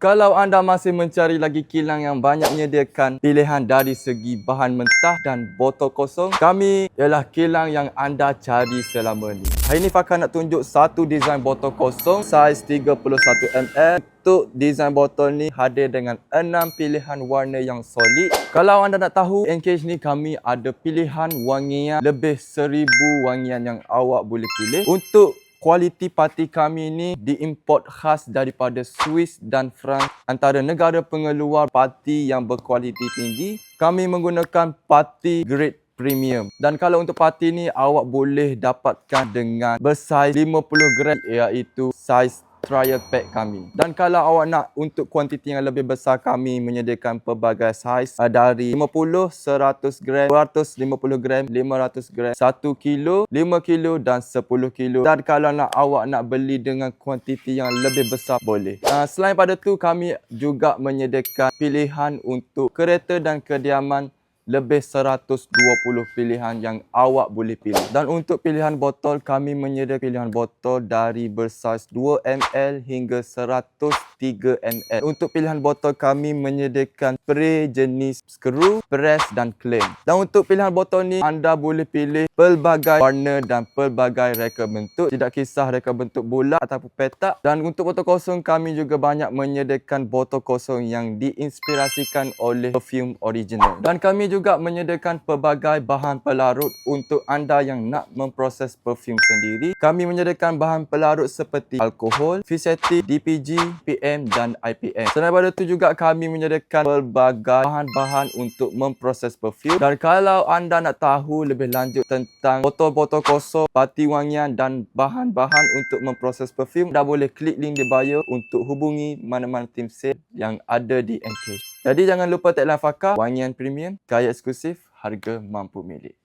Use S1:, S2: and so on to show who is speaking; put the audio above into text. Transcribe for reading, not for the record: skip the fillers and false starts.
S1: Kalau anda masih mencari lagi kilang yang banyak menyediakan pilihan dari segi bahan mentah dan botol kosong, kami ialah kilang yang anda cari selama ni. Hari ni Fakar nak tunjuk satu desain botol kosong saiz 31ml. Untuk desain botol ni hadir dengan 6 pilihan warna yang solid. Kalau anda nak tahu, Encase ni kami ada pilihan wangian lebih 1000 wangian yang awak boleh pilih. Untuk kualiti pati kami ni diimport khas daripada Swiss dan France, antara negara pengeluar pati yang berkualiti tinggi. Kami menggunakan pati grade premium. Dan kalau untuk pati ni awak boleh dapatkan dengan bersaiz 50 gram, iaitu saiz trial pack kami. Dan kalau awak nak untuk kuantiti yang lebih besar, kami menyediakan pelbagai saiz dari 50, 100 gram, 250 gram, 500 gram, 1 kilo, 5 kilo dan 10 kilo. Dan kalau awak nak beli dengan kuantiti yang lebih besar, boleh. Selain pada tu, kami juga menyediakan pilihan untuk kereta dan kediaman lebih 120 pilihan yang awak boleh pilih. Dan untuk pilihan botol, kami menyediakan pilihan botol dari bersaiz 2ml hingga 103ml. Untuk pilihan botol, kami menyediakan spray jenis skru, press dan clamp. Dan untuk pilihan botol ni, anda boleh pilih pelbagai warna dan pelbagai reka bentuk. Tidak kisah reka bentuk bulat ataupun petak. Dan untuk botol kosong, kami juga banyak menyediakan botol kosong yang diinspirasikan oleh perfume original. Dan kami juga menyediakan pelbagai bahan pelarut untuk anda yang nak memproses perfume sendiri. Kami menyediakan bahan pelarut seperti alkohol, fisetik, DPG, PM dan IPM. Selain daripada itu juga kami menyediakan pelbagai bahan-bahan untuk memproses perfume. Dan kalau anda nak tahu lebih lanjut tentang botol-botol kosong, pati wangian dan bahan-bahan untuk memproses perfume, anda boleh klik link di bio untuk hubungi mana-mana tim sales yang ada di Encase. Jadi jangan lupa tagline Fakar, wangian premium, gaya eksklusif, harga mampu milik.